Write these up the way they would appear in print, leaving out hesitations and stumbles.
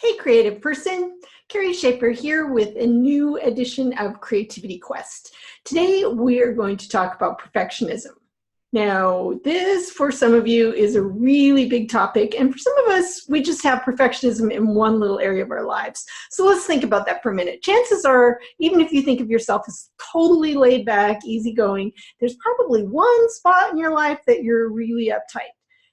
Hey, creative person. Kerry Schafer here with a new edition of Creativity Quest. Today, we're going to talk about perfectionism. Now, this, for some of you, is a really big topic, and for some of us, we just have perfectionism in one little area of our lives. So let's think about that for a minute. Chances are, even if you think of yourself as totally laid back, easygoing, there's probably one spot in your life that you're really uptight.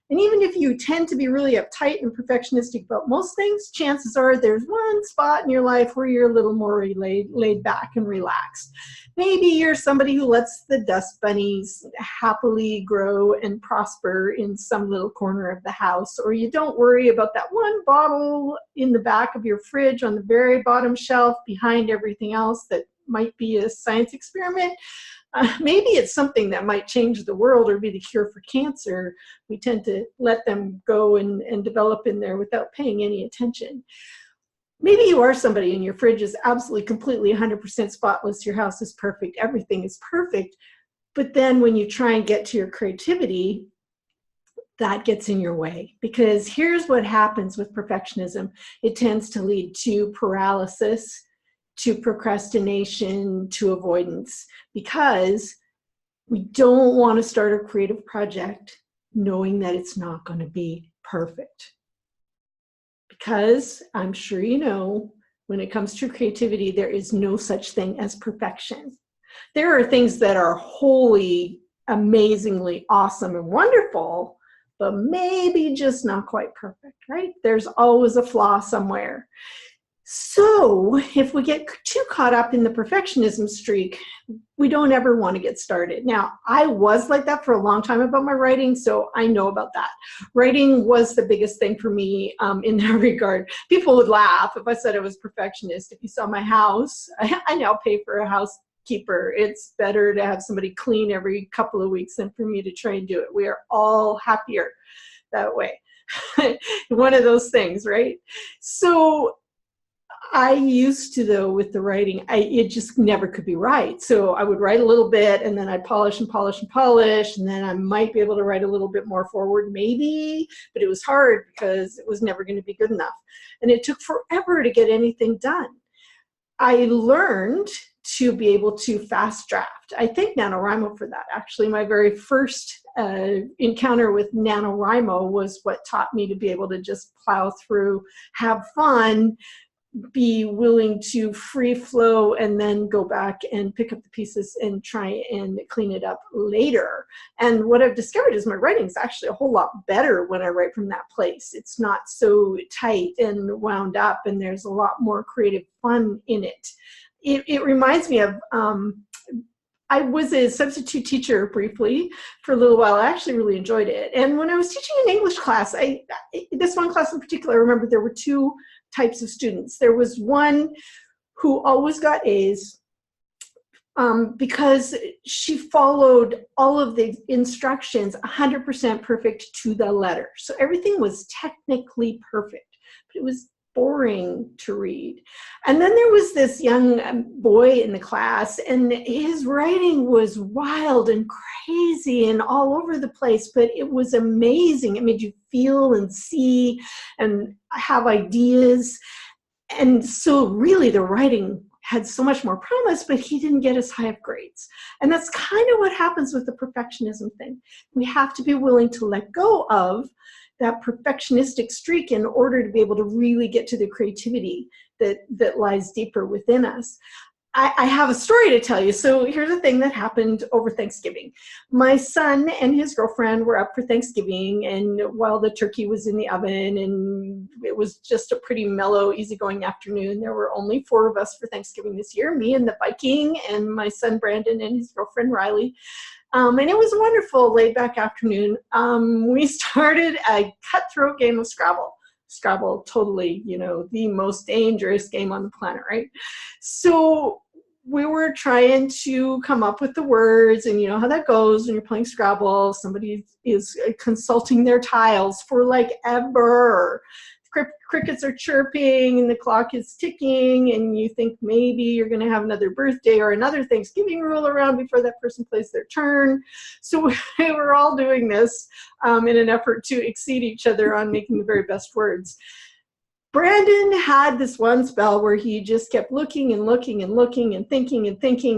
And even if you tend to be really uptight and perfectionistic about most things, chances are there's one spot in your life where you're a little more laid back and relaxed. Maybe you're somebody who lets the dust bunnies happily grow and prosper in some little corner of the house, or you don't worry about that one bottle in the back of your fridge on the very bottom shelf behind everything else that might be a science experiment. Maybe it's something that might change the world or be the cure for cancer. We tend to let them go and develop in there without paying any attention. Maybe you are somebody and your fridge is absolutely, completely 100% spotless. Your house is perfect. Everything is perfect. But then when you try and get to your creativity, that gets in your way. Because here's what happens with perfectionism. It tends to lead to paralysis, to procrastination, to avoidance, because we don't want to start a creative project knowing that it's not going to be perfect. Because I'm sure you know, when it comes to creativity, there is no such thing as perfection. There are things that are wholly, amazingly awesome and wonderful, but maybe just not quite perfect, right? There's always a flaw somewhere. So if we get too caught up in the perfectionism streak, we don't ever want to get started. Now, I was like that for a long time about my writing, so I know about that. Writing was the biggest thing for me in that regard. People would laugh if I said I was perfectionist. If you saw my house, I now pay for a housekeeper. It's better to have somebody clean every couple of weeks than for me to try and do it. We are all happier that way. One of those things, right? So I used to, though, with the writing, it just never could be right. So I would write a little bit, and then I'd polish and polish and polish, and then I might be able to write a little bit more forward, maybe, but it was hard because it was never going to be good enough. And it took forever to get anything done. I learned to be able to fast draft. I thank NaNoWriMo for that. Actually, my very first encounter with NaNoWriMo was what taught me to be able to just plow through, have fun, be willing to free flow, and then go back and pick up the pieces and try and clean it up later. And what I've discovered is my writing is actually a whole lot better when I write from that place. It's not so tight and wound up, and there's a lot more creative fun in it. It reminds me of, I was a substitute teacher briefly for a little while. I actually really enjoyed it. And when I was teaching an English class, this one class in particular, I remember there were two types of students. There was one who always got A's because she followed all of the instructions 100% perfect to the letter. So everything was technically perfect, but it was boring to read. And then there was this young boy in the class, and his writing was wild and crazy and all over the place, but it was amazing. It made you feel and see and have ideas. And so really the writing had so much more promise, but he didn't get as high of grades. And that's kind of what happens with the perfectionism thing. We have to be willing to let go of that perfectionistic streak in order to be able to really get to the creativity that lies deeper within us. I have a story to tell you. So here's a thing that happened over Thanksgiving. My son and his girlfriend were up for Thanksgiving, and while the turkey was in the oven and it was just a pretty mellow, easygoing afternoon, there were only 4 of us for Thanksgiving this year, me and the Viking and my son Brandon and his girlfriend Riley. And it was a wonderful laid-back afternoon. We started a cutthroat game of Scrabble. Scrabble, totally, the most dangerous game on the planet, right? So we were trying to come up with the words, and you know how that goes when you're playing Scrabble. Somebody is consulting their tiles for like ever. Crickets are chirping and the clock is ticking, and you think maybe you're going to have another birthday or another Thanksgiving roll around before that person plays their turn. So we were all doing this in an effort to exceed each other on making the very best words. Brandon had this one spell where he just kept looking and looking and looking and thinking,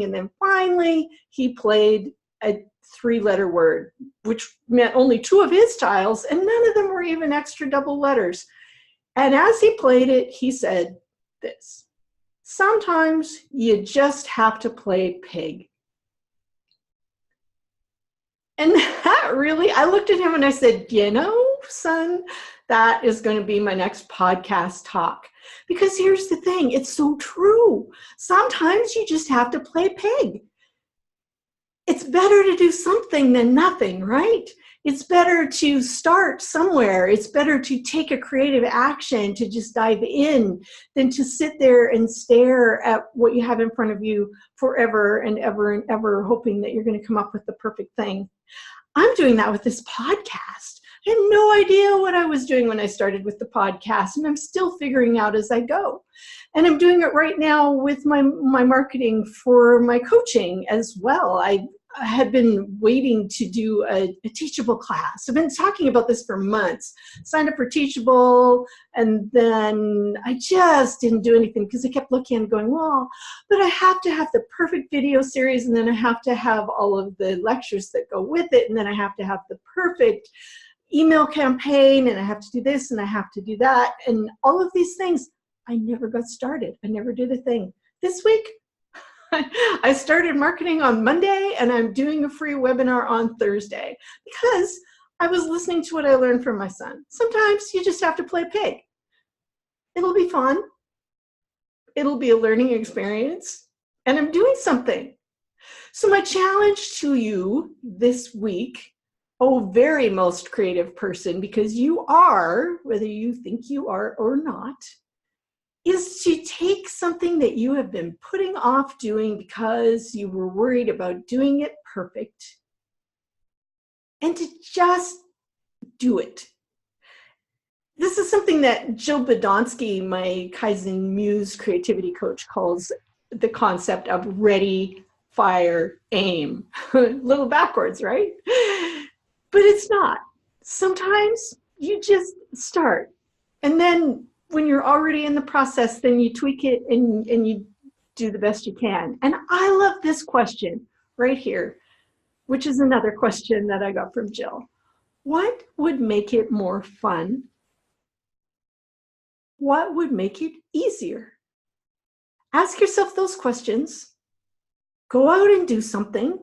and then finally he played a 3-letter word, which meant only 2 of his tiles, and none of them were even extra double letters. And as he played it, he said this: sometimes you just have to play pig. And that really, I looked at him and I said, you know, son, that is going to be my next podcast talk. Because here's the thing, it's so true. Sometimes you just have to play pig. It's better to do something than nothing, right? It's better to start somewhere. It's better to take a creative action, to just dive in, than to sit there and stare at what you have in front of you forever and ever and ever, hoping that you're going to come up with the perfect thing. I'm doing that with this podcast. I had no idea what I was doing when I started with the podcast, and I'm still figuring out as I go. And I'm doing it right now with my marketing for my coaching as well. I had been waiting to do a teachable class. I've been talking about this for months. Signed up for Teachable, and then I just didn't do anything because I kept looking and going, well, but I have to have the perfect video series, and then I have to have all of the lectures that go with it, and then I have to have the perfect email campaign, and I have to do this, and I have to do that, and all of these things. I never got started. I never did a thing. This week, I started marketing on Monday, and I'm doing a free webinar on Thursday because I was listening to what I learned from my son. Sometimes you just have to play pig. It'll be fun. It'll be a learning experience, and I'm doing something. So my challenge to you this week, oh, very most creative person, because you are, whether you think you are or not, is to take something that you have been putting off doing because you were worried about doing it perfect, and to just do it. This is something that Jill Badonsky, my Kaizen-Muse creativity coach, calls the concept of ready, fire, aim. A little backwards, right? But it's not. Sometimes you just start, and then when you're already in the process, then you tweak it and you do the best you can. And I love this question right here, which is another question that I got from Jill. What would make it more fun? What would make it easier? Ask yourself those questions. Go out and do something.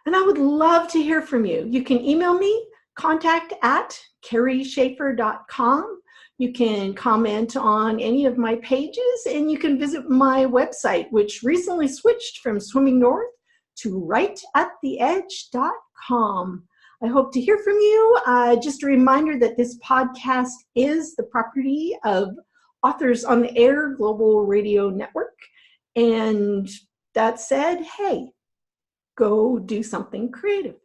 And I would love to hear from you. You can email me, contact@kerryschafer.com. You can comment on any of my pages, and you can visit my website, which recently switched from Swimming North to rightattheedge.com. I hope to hear from you. Just a reminder that this podcast is the property of Authors on the Air Global Radio Network. And that said, hey, go do something creative.